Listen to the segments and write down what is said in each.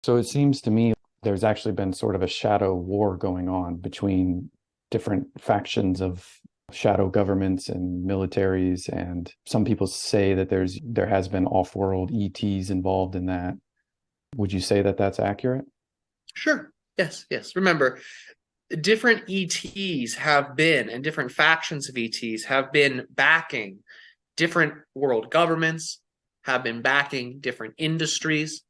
So it seems to me there's actually been sort of a shadow war going on between different factions of shadow governments and militaries. And some people say that there has been off-world ETs involved in that. Would you say that that's accurate? Sure. Yes, yes. Remember, different ETs have been, and different factions of ETs have been backing different world governments, have been backing different industries,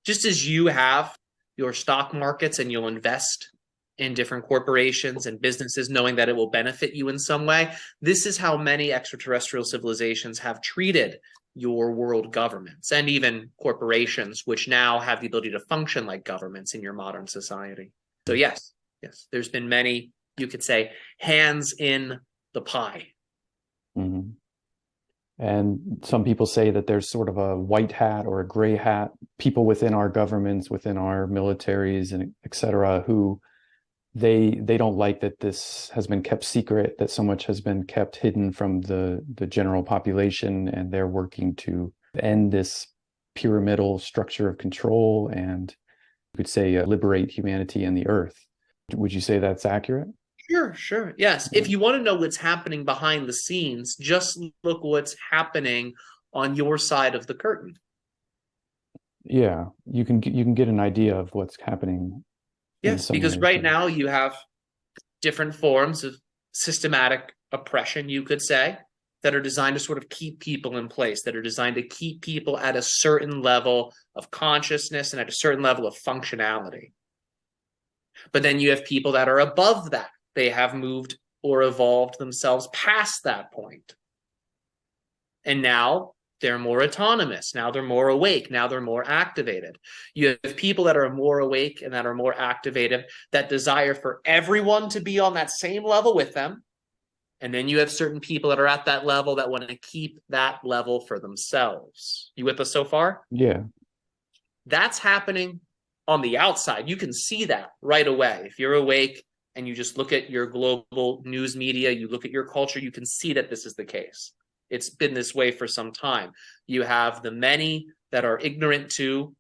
just as you have your stock markets and you'll invest in different corporations and businesses knowing that it will benefit you in some way. This is how many extraterrestrial civilizations have treated your world governments and even corporations, which now have the ability to function like governments in your modern society. So, yes, yes, there's been many, you could say, hands in the pie. Mhm. And some people say that there's sort of a white hat or a gray hat, people within our governments, within our militaries, and et cetera, who they don't like that this has been kept secret, that so much has been kept hidden from the general population, and they're working to end this pyramidal structure of control and you could say liberate humanity and the earth. Would you say that's accurate? Sure, sure. Yes. If you want to know what's happening behind the scenes, just look what's happening on your side of the curtain. Yeah, you can get an idea of what's happening in Yes, some because ways. right Yeah. now you have different forms of systematic oppression, you could say, that are designed to sort of keep people in place, that are designed to keep people at a certain level of consciousness and at a certain level of functionality. But then you have people that are above that. They have moved or evolved themselves past that point. And now they're more autonomous. Now they're more awake. Now they're more activated. You have people that are more awake and that are more activated that desire for everyone to be on that same level with them. And then you have certain people that are at that level that want to keep that level for themselves. You with us so far? Yeah. That's happening on the outside. You can see that right away. If you're awake and you just look at your global news media, you look at your culture, you can see that this is the case. It's been this way for some time. You have the many that are ignorant to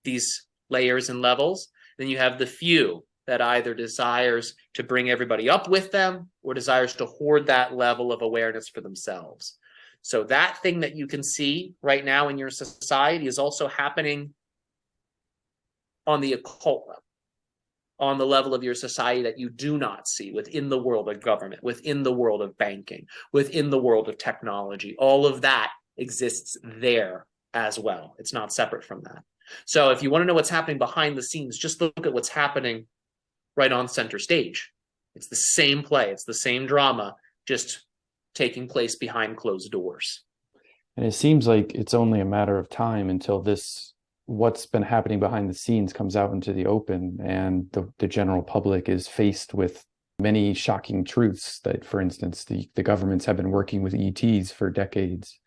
these layers and levels. Then you have the few that either desires to bring everybody up with them or desires to hoard that level of awareness for themselves. So that thing that you can see right now in your society is also happening on the occult level, on the level of your society that you do not see within the world of government, within the world of banking, within the world of technology. All of that exists there as well. It's not separate from that. So if you want to know what's happening behind the scenes, just look at what's happening right on center stage. It's the same play, it's the same drama, just taking place behind closed doors. And it seems like it's only a matter of time until this, what's been happening behind the scenes comes out into the open and the general public is faced with many shocking truths that, for instance, the governments have been working with ETs for decades.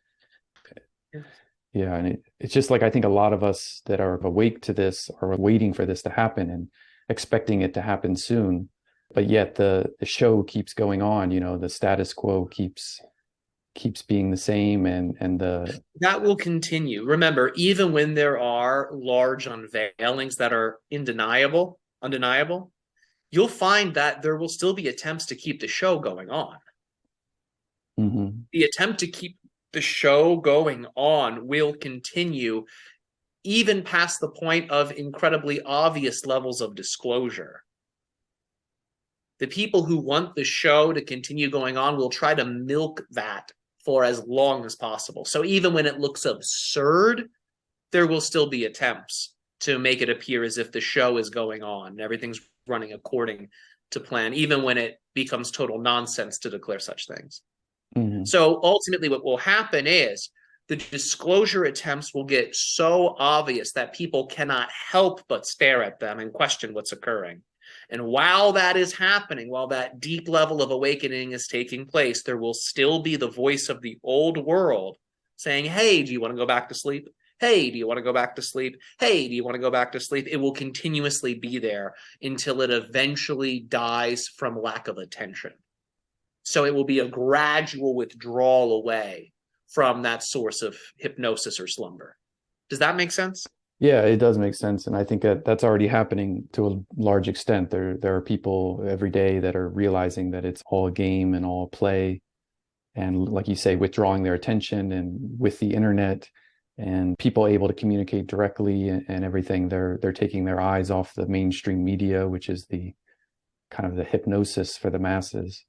Yeah, and it's just like I think a lot of us that are awake to this are waiting for this to happen and expecting it to happen soon. But yet the show keeps going on, the status quo keeps being the same and the That will continue. Remember, even when there are large unveilings that are undeniable, you'll find that there will still be attempts to keep the show going on. Mhm. The attempt to keep the show going on will continue even past the point of incredibly obvious levels of disclosure. The people who want the show to continue going on will try to milk that for as long as possible. So even when it looks absurd, there will still be attempts to make it appear as if the show is going on and everything's running according to plan, even when it becomes total nonsense to declare such things. Mhm. So ultimately, what will happen is the disclosure attempts will get so obvious that people cannot help but stare at them and question what's occurring. And while that is happening, while that deep level of awakening is taking place, there will still be the voice of the old world saying, hey, do you want to go back to sleep? Hey, do you want to go back to sleep? Hey, do you want to go back to sleep? It will continuously be there until it eventually dies from lack of attention. So it will be a gradual withdrawal away from that source of hypnosis or slumber. Does that make sense? Yeah, it does make sense, and I think that that's already happening to a large extent. There are people every day that are realizing that it's all a game and all play, and like you say, withdrawing their attention, and with the internet and people able to communicate directly and everything, they're taking their eyes off the mainstream media, which is the kind of the hypnosis for the masses.